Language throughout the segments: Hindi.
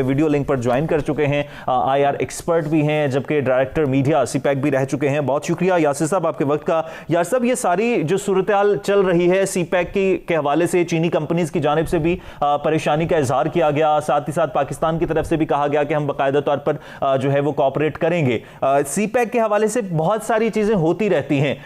वीडियो लिंक पर ज्वाइन कर चुके हैं, आईआर एक्सपर्ट भी हैं जबकि डायरेक्टर मीडिया सीपैक भी रह चुके हैं। बहुत शुक्रिया यासिर साहब आपके वक्त का। यासिर साहब, ये सारी जो सूरत-ए-हाल चल रही है सीपैक के हवाले से चीनी कंपनीज की जानिब से भी परेशानी का इजहार किया गया, साथ ही साथ पाकिस्तान की तरफ से भी कहा गया कि हम बाकायदा तौर पर जो है वो कोऑपरेट करेंगे। सीपैक के हवाले से बहुत सारी चीजें होती रहती हैं,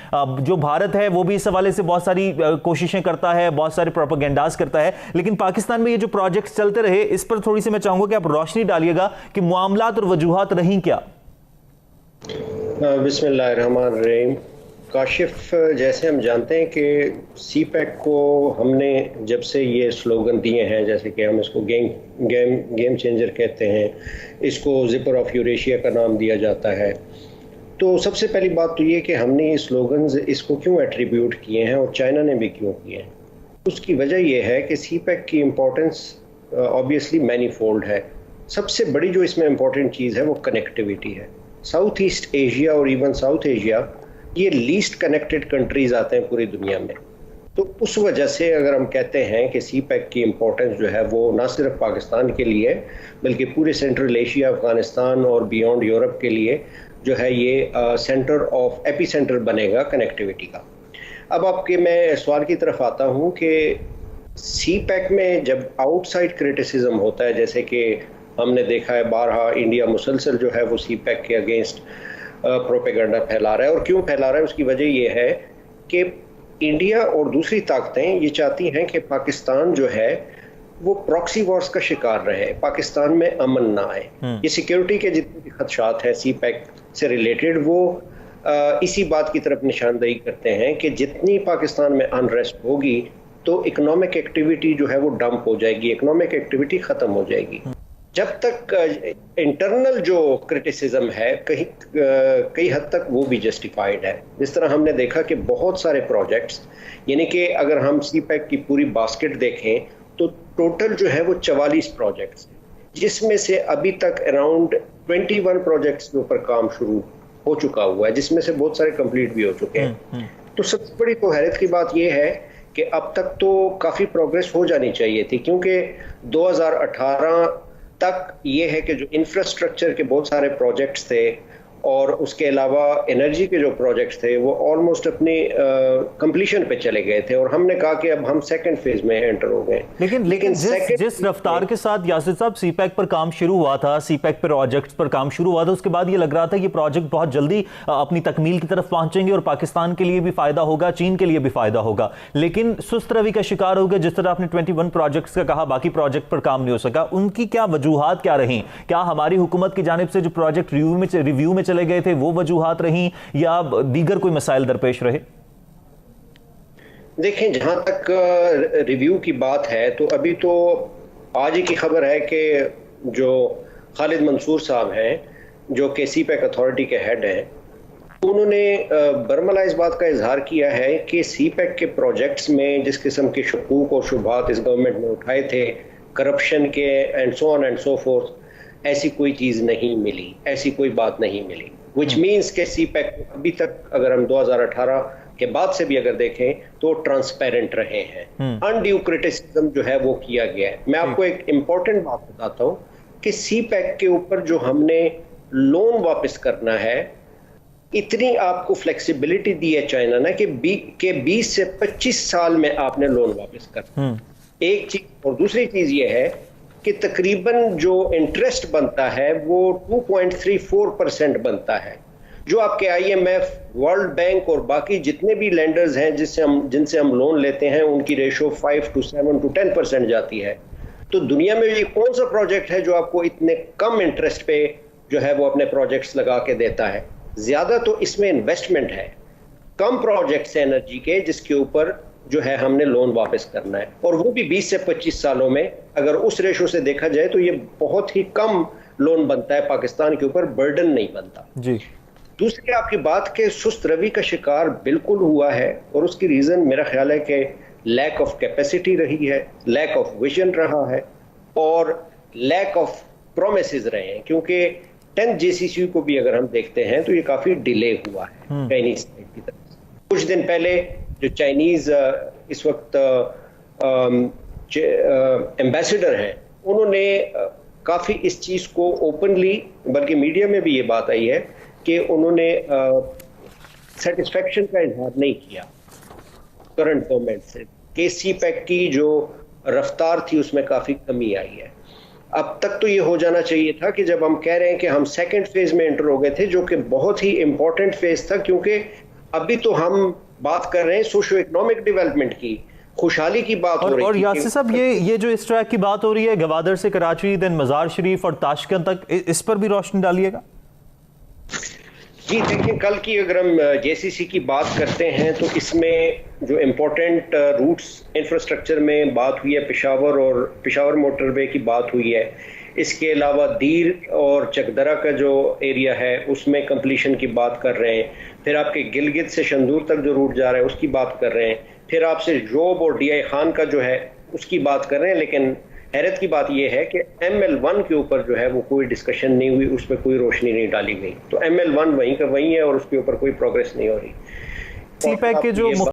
जो भारत है वो भी इस हवाले से बहुत सारी कोशिशें करता है, बहुत सारे प्रोपेगेंडास करता है, लेकिन पाकिस्तान में ये जो प्रोजेक्ट चलते रहे इस पर थोड़ी सी मैं चाहूंगा कि आप रोशनी डालिएगा कि मामलात और वजूहात रही क्या। बिस्मिल्लाहिर्रहमानिर्रहीम। काशिफ, जैसे हम जानते हैं कि सीपैक को हमने जब से ये स्लोगन दिए हैं, जैसे कि हम इसको गेम चेंजर कहते हैं, इसको जिपर ऑफ यूरेशिया का नाम दिया जाता है, तो सबसे पहली बात तो ये कि हमने ये स्लोगन्स इसको क्यों एट्रीब्यूट किए हैं और चाइना ने भी क्यों किए हैं। उसकी वजह यह है कि सीपैक की इम्पोर्टेंस ऑब्वियसली मैनीफोल्ड है। सबसे बड़ी जो इसमें इम्पोर्टेंट चीज़ है वो कनेक्टिविटी है। साउथ ईस्ट एशिया और इवन साउथ एशिया ये लीस्ट कनेक्टेड कंट्रीज आते हैं पूरी दुनिया में, तो उस वजह से अगर हम कहते हैं कि सीपैक की इम्पोर्टेंस जो है वो ना सिर्फ पाकिस्तान के लिए बल्कि पूरे सेंट्रल एशिया, अफगानिस्तान और बियॉन्ड यूरोप के लिए जो है ये सेंटर ऑफ एपी सेंटर बनेगा कनेक्टिविटी का। अब आपके मैं सवाल की तरफ आता हूँ कि सीपैक में जब आउटसाइड क्रिटिसिज्म होता है, जैसे कि हमने देखा है बारहा इंडिया मुसलसल जो है वो सीपैक के अगेंस्ट प्रोपेगेंडा फैला रहा है, और क्यों फैला रहा है उसकी वजह ये है कि इंडिया और दूसरी ताकतें ये चाहती हैं कि पाकिस्तान जो है वो प्रॉक्सी वॉर्स का शिकार रहे, पाकिस्तान में अमन ना आए। ये सिक्योरिटी के जितने भी खदशात हैं सीपैक से रिलेटेड वो इसी बात की तरफ निशानदेही करते हैं कि जितनी पाकिस्तान में अनरेस्ट होगी तो इकोनॉमिक एक्टिविटी जो है वो डंप हो जाएगी, इकोनॉमिक एक्टिविटी खत्म हो जाएगी। जब तक इंटरनल जो क्रिटिसिज्म है कई हद तक वो भी जस्टिफाइड है। जिस तरह हमने देखा कि बहुत सारे प्रोजेक्ट्स, यानी कि अगर हम सीपैक की पूरी बास्केट देखें तो टोटल जो है वो 44 प्रोजेक्ट्स, जिसमें से अभी तक अराउंड 21 प्रोजेक्ट्स के ऊपर काम शुरू हो चुका हुआ है, जिसमें से बहुत सारे कंप्लीट भी हो चुके हैं। तो सबसे बड़ी तो हैरत की बात यह है कि अब तक तो काफ़ी प्रोग्रेस हो जानी चाहिए थी, क्योंकि 2018 तक ये है कि जो इंफ्रास्ट्रक्चर के बहुत सारे प्रोजेक्ट्स थे और उसके अलावा एनर्जी के जो प्रोजेक्ट्स थे वो ऑलमोस्ट अपनी कंप्लीशन पे चले गए थे, और हमने कहा कि अब हम सेकंड फेज में एंटर हो गए। लेकिन जिस रफ्तार के साथ यासिर साहब सीपैक पर काम शुरू हुआ था, सीपैक पर प्रोजेक्ट्स पर काम शुरू हुआ था, उसके बाद ये लग रहा था कि प्रोजेक्ट बहुत जल्दी अपनी तकमील की तरफ पहुंचेंगे और पाकिस्तान के लिए भी फायदा होगा, चीन के लिए भी फायदा होगा, लेकिन सुस्त रवि का शिकार हो गया। जिस तरह आपने 21 प्रोजेक्ट्स का कहा, बाकी प्रोजेक्ट पर काम नहीं हो सका, उनकी क्या वजूहात क्या रही? क्या हमारी हुकूमत की जानिब से जो प्रोजेक्ट रिव्यू में चले गए थे वो वजूहात रही या दीगर कोई मसाइल दरपेश रहे? देखें, जहां तक रिव्यू की बात है तो अभी तो आज ही की खबर है कि जो खालिद मंसूर साहब हैं, जो कि सीपैक अथॉरिटी के हेड हैं, उन्होंने बरमला इस बात का इजहार किया है कि सीपैक के प्रोजेक्ट्स में जिस किस्म के शकूक और शुबात इस गवर्नमेंट ने उठाए थे, करप्शन के and so on and so fourth, ऐसी कोई चीज़ नहीं मिली, ऐसी कोई बात नहीं मिली। विच मीन्स के सीपैक अभी तक अगर हम 2018 के बाद से भी अगर देखें तो ट्रांसपेरेंट रहे हैं। अनड्यू क्रिटिसिज्म जो है वो किया गया है। मैं आपको एक इम्पॉर्टेंट बात बताता हूँ कि सीपैक के ऊपर जो हमने लोन वापस करना है, इतनी आपको फ्लेक्सिबिलिटी दी है चाइना ने कि 20 से 25 साल में आपने लोन वापस करना। एक चीज, और दूसरी चीज ये है कि तकरीबन जो इंटरेस्ट बनता है वो 2.34% बनता है, जो आपके IMF, वर्ल्ड बैंक और बाकी जितने भी लेंडर्स हैं जिनसे हम लोन लेते हैं उनकी रेशो 5 to 7 to 10% जाती है। तो दुनिया में ये कौन सा प्रोजेक्ट है जो आपको इतने कम इंटरेस्ट पे जो है वो अपने प्रोजेक्ट्स लगा के देता है? ज्यादा तो इसमें इन्वेस्टमेंट है, कम प्रोजेक्ट्स एनर्जी के जिसके ऊपर जो है हमने लोन वापस करना है, और वो भी 20 से 25 सालों में। अगर उस रेशो से देखा जाए तो ये बहुत ही कम लोन बनता है, पाकिस्तान के ऊपर बर्डन नहीं बनता जी। दूसरी आपकी बात के सुस्त रवि का शिकार बिल्कुल हुआ है, और उसकी रीजन मेरा ख्याल है कि लैक ऑफ कैपेसिटी रही है, लैक ऑफ विजन रहा है और लैक ऑफ प्रोमिसेस रहे हैं। क्योंकि 10th JCCU को भी अगर हम देखते हैं तो ये काफी डिले हुआ है चाइनीज साइड की तरफ से। कुछ दिन पहले जो चाइनीज इस वक्त एम्बेसडर हैं, उन्होंने काफ़ी इस चीज़ को ओपनली, बल्कि मीडिया में भी ये बात आई है कि उन्होंने सेटिस्फेक्शन का इजहार नहीं किया करंट गवर्नमेंट से, कि सीपैक की जो रफ्तार थी उसमें काफ़ी कमी आई है। अब तक तो ये हो जाना चाहिए था कि जब हम कह रहे हैं कि हम सेकंड फेज में एंटर हो गए थे, जो कि बहुत ही इंपॉर्टेंट फेज था, क्योंकि अभी तो हम बात कर रहे हैं सोशो इकोनॉमिक डेवलपमेंट की, खुशहाली की बात हो रही है। और यासिर साहब, ये जो इस ट्रैक की बात हो रही है, गवादर से कराची, देन मजार शरीफ और ताशकंद तक, इस पर भी रोशनी डालिएगा। जी देखिए, कल की अगर हम जेसीसी की बात करते हैं तो इसमें जो इम्पोर्टेंट रूट्स इंफ्रास्ट्रक्चर में बात हुई है, पेशावर और पेशावर मोटरवे की बात हुई है। इसके अलावा दीर और चकदरा का जो एरिया है उसमें कंप्लीशन की बात कर रहे हैं। फिर आपके गिलगित से शंदूर तक जो रूट जा रहा है उसकी बात कर रहे हैं। फिर आपसे जोब और डीआई खान का जो है उसकी बात कर रहे हैं। लेकिन हैरत की बात यह है कि ML1 के ऊपर जो है वो कोई डिस्कशन नहीं हुई, उसमें कोई रोशनी नहीं डाली गई। तो ML1 वहीं का वहीं है और उसके ऊपर कोई प्रोग्रेस नहीं हो रही। सीपैक के जो